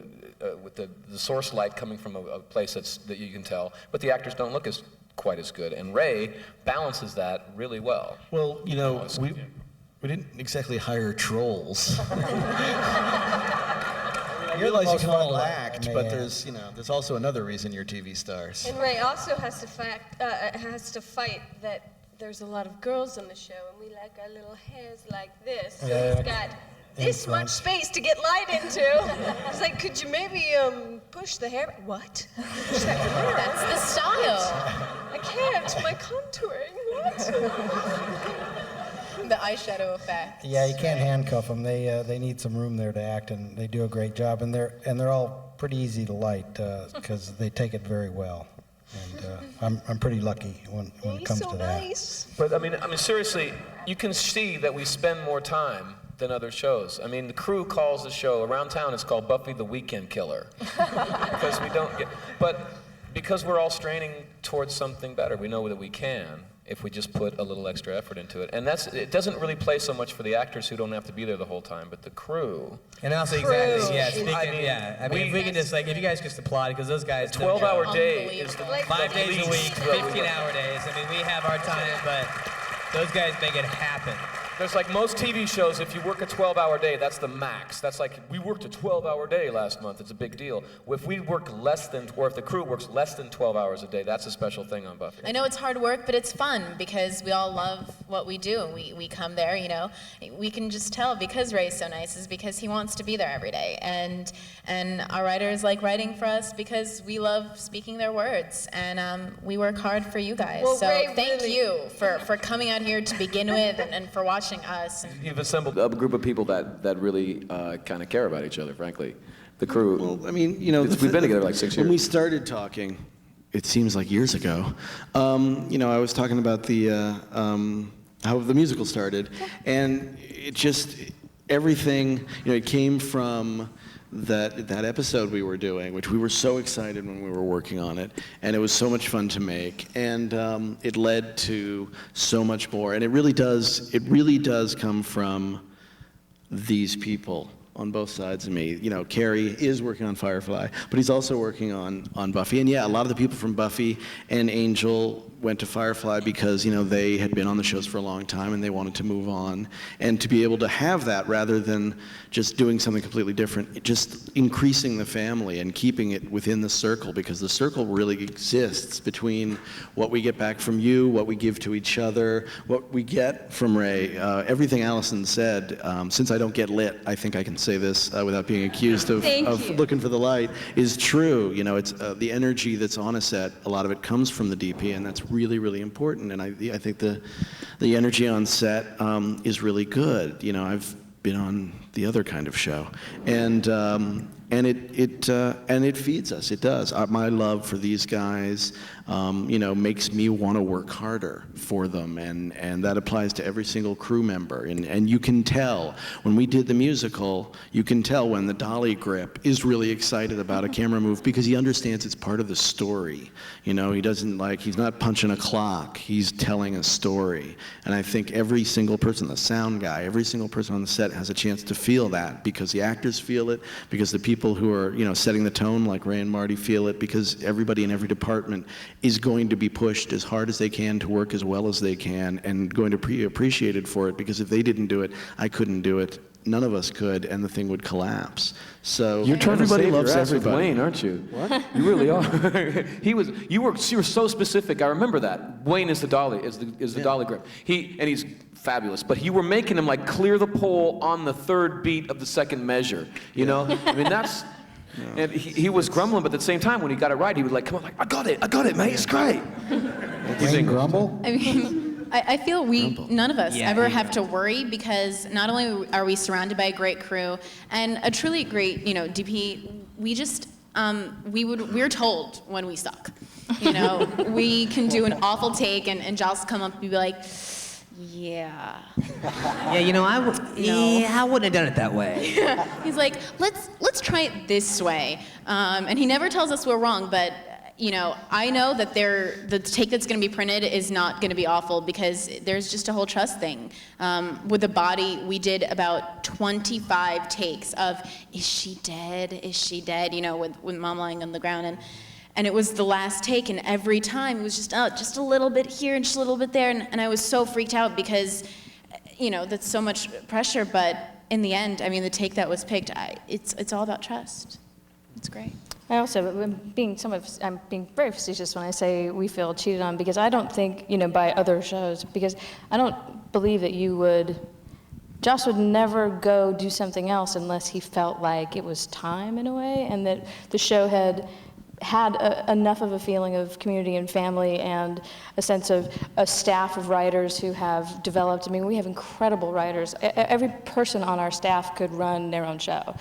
source light coming from a place that you can tell, but the actors don't look quite as good. And Ray balances that really well. Well, we didn't exactly hire trolls. I realize you can all act, but there's also another reason you're TV stars. And Ray also has to fight that there's a lot of girls on the show, and we like our little hairs like this. So he's got this much space to get light into. It's like, could you maybe push the hair? What? Push that hair? That's the style. I can't. My contouring. What? The eyeshadow effect. Yeah, you can't handcuff them. They need some room there to act, and they do a great job. And they're all pretty easy to light because they take it very well. And I'm pretty lucky when it comes to that. Nice. But I mean, seriously, you can see that we spend more time than other shows. I mean, the crew calls the show around town. It's called Buffy the Weekend Killer because we don't get. But because we're all straining towards something better, we know that we can if we just put a little extra effort into it. And it doesn't really play so much for the actors who don't have to be there the whole time, but the crew. And also, exactly, yeah, I mean, if we can just, if you guys just applaud, because those guys... 12-hour day is the 5 days a week, 15-hour days. I mean, we have our time, but those guys make it happen. There's like most TV shows, if you work a 12-hour day, that's the max. That's like, we worked a 12-hour day last month. It's a big deal. If we work or if the crew works less than 12 hours a day, that's a special thing on Buffy. I know it's hard work, but it's fun because we all love what we do. We come there, we can just tell because Ray's so nice is because he wants to be there every day. And our writers like writing for us because we love speaking their words. And we work hard for you guys. Well, so Ray thank really... you for coming out here to begin with and for watching us. You've assembled a a group of people that really kind of care about each other, frankly. The crew. Well, I mean, we've been together like 6 years. When we started talking, it seems like years ago. I was talking about how the musical started, and it just everything. It came from that episode we were doing, which we were so excited when we were working on it, and it was so much fun to make, and it led to so much more. And it really does come from these people on both sides of me. Carrie is working on Firefly, but he's also working on Buffy. And yeah, a lot of the people from Buffy and Angel went to Firefly because, they had been on the shows for a long time and they wanted to move on. And to be able to have that rather than just doing something completely different, just increasing the family and keeping it within the circle, because the circle really exists between what we get back from you, what we give to each other, what we get from Ray. Everything Allison said, since I don't get lit, I think I can say this without being accused of looking for the light, is true. It's the energy that's on a set, a lot of it comes from the DP, and that's really, really important. And I think the energy on set is really good. I've been on the other kind of show, and it feeds us. It does. My love for these guys, makes me want to work harder for them, and that applies to every single crew member. And you can tell when we did the musical, you can tell when the dolly grip is really excited about a camera move because he understands it's part of the story. He doesn't he's not punching a clock. He's telling a story. And I think every single person, the sound guy, every single person on the set has a chance to feel that because the actors feel it, because the people who are setting the tone like Ray and Marty feel it, because everybody in every department is going to be pushed as hard as they can to work as well as they can and going to be appreciated for it, because if they didn't do it, I couldn't do it. None of us could, and the thing would collapse. So you're trying everybody to save loves your ass everybody. with Wayne, aren't you? What? You really are. You were so specific. I remember that. Wayne is the dolly, is the dolly grip. He's fabulous, but you were making him clear the pole on the third beat of the second measure. I mean that's. No. And he was grumbling, but at the same time, when he got it right, he would come on, I got it, mate, it's great. Wayne grumble? I mean, I feel none of us ever have to worry because not only are we surrounded by a great crew and a truly great, DP, we just, we're told when we suck. We can do an awful take and Joss come up and be like, yeah. Yeah, I wouldn't have done it that way. He's like, let's try it this way. And he never tells us we're wrong, but I know that the take that's going to be printed is not going to be awful because there's just a whole trust thing. With the body, we did about 25 takes of, is she dead? Is she dead? With Mom lying on the ground. And it was the last take, and every time it was just a little bit here and just a little bit there. And I was so freaked out because, that's so much pressure. But in the end, the take that was picked, it's all about trust. It's great. I also, I'm being very facetious when I say we feel cheated on, because I don't think, by other shows, because I don't believe that Joss would never go do something else unless he felt like it was time in a way, and that the show had enough of a feeling of community and family and a sense of a staff of writers who have developed. We have incredible writers. Every person on our staff could run their own show,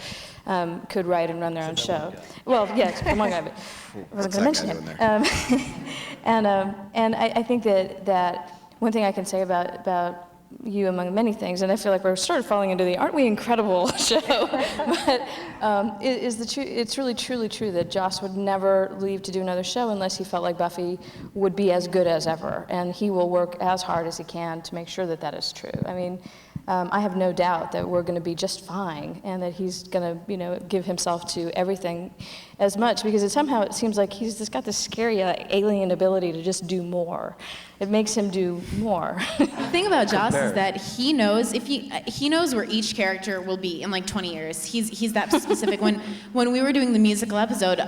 could write and run their own show. Well, yes, among others. I wasn't going to mention him. And I think that one thing I can say about you among many things, and I feel like we're sort of falling into the aren't we incredible show, but it's really truly true that Joss would never leave to do another show unless he felt like Buffy would be as good as ever, and he will work as hard as he can to make sure that that is true. I have no doubt that we're going to be just fine, and that he's going to, give himself to everything as much, because it seems like he's just got this scary alien ability to just do more. It makes him do more. The thing about Joss is that he knows he knows where each character will be in like 20 years. He's that specific. When we were doing the musical episode,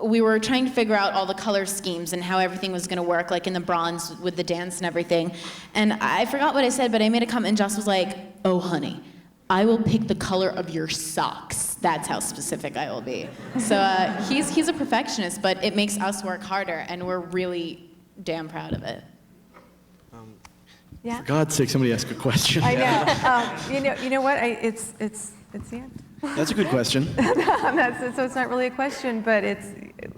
we were trying to figure out all the color schemes and how everything was going to work, like in the bronze with the dance and everything. And I forgot what I said, but I made a comment, and Joss was like, "Oh, honey, I will pick the color of your socks. That's how specific I will be." So he's a perfectionist, but it makes us work harder, and we're really damn proud of it. Yeah. For God's sake, somebody ask a question. I know. You know what? It's the end. That's a good question. So it's not really a question, but it's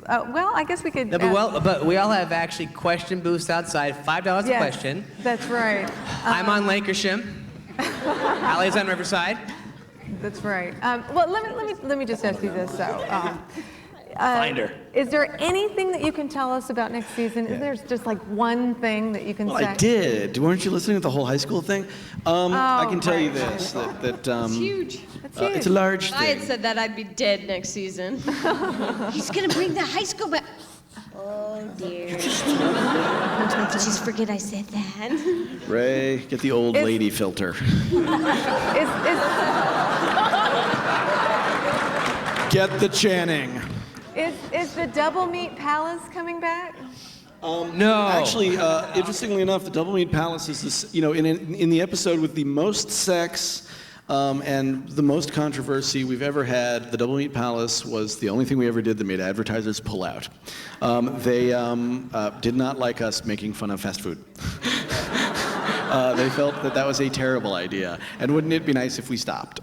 well, I guess we could. No, but we all have actually question booths outside. $5 a question. That's right. I'm on Lancashire. Allie's on Riverside. That's right. Well, let me just ask you this though. Find her. Is there anything that you can tell us about next season? Is there just like one thing that you can say? I did. Weren't you listening to the whole high school thing? I can tell you this, that It's huge. it's a large If I had thing. said that, I'd be dead next season. He's gonna bring the high school back. Oh dear. Just forget I said that. Ray, get the old lady filter. Get the Channing. Is the Double Meat Palace coming back? No. Actually, interestingly enough, the Double Meat Palace is this, in the episode with the most sex and the most controversy we've ever had, the Double Meat Palace was the only thing we ever did that made advertisers pull out. They did not like us making fun of fast food. They felt that was a terrible idea, and wouldn't it be nice if we stopped?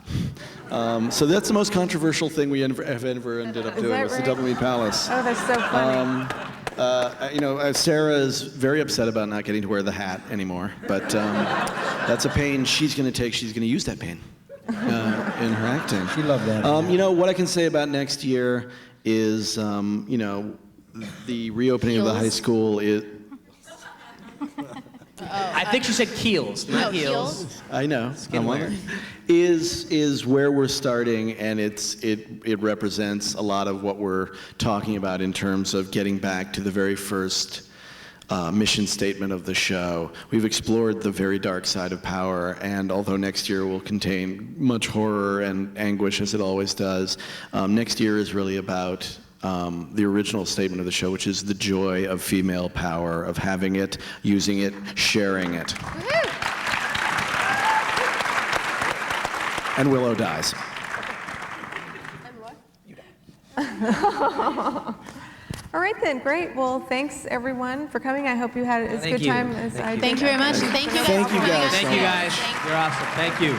So that's the most controversial thing we have ever ended up doing, was the Double Meat Palace. Oh, that's so funny. Sarah is very upset about not getting to wear the hat anymore, but that's a pain she's going to take. She's going to use that pain in her acting. She loved that. What I can say about next year is, the reopening of the high school is. I think she said keels, not heels. I know. Skin wear. Is where we're starting, and it represents a lot of what we're talking about in terms of getting back to the very first mission statement of the show. We've explored the very dark side of power, and although next year will contain much horror and anguish, as it always does, next year is really about the original statement of the show, which is the joy of female power, of having it, using it, sharing it. And Willow dies. All right then, great. Well, thanks everyone for coming. I hope you had as good time as I did. Thank you very much, and thank you guys. Thank you for coming guys. out. Thank you guys. You're awesome. Thank you.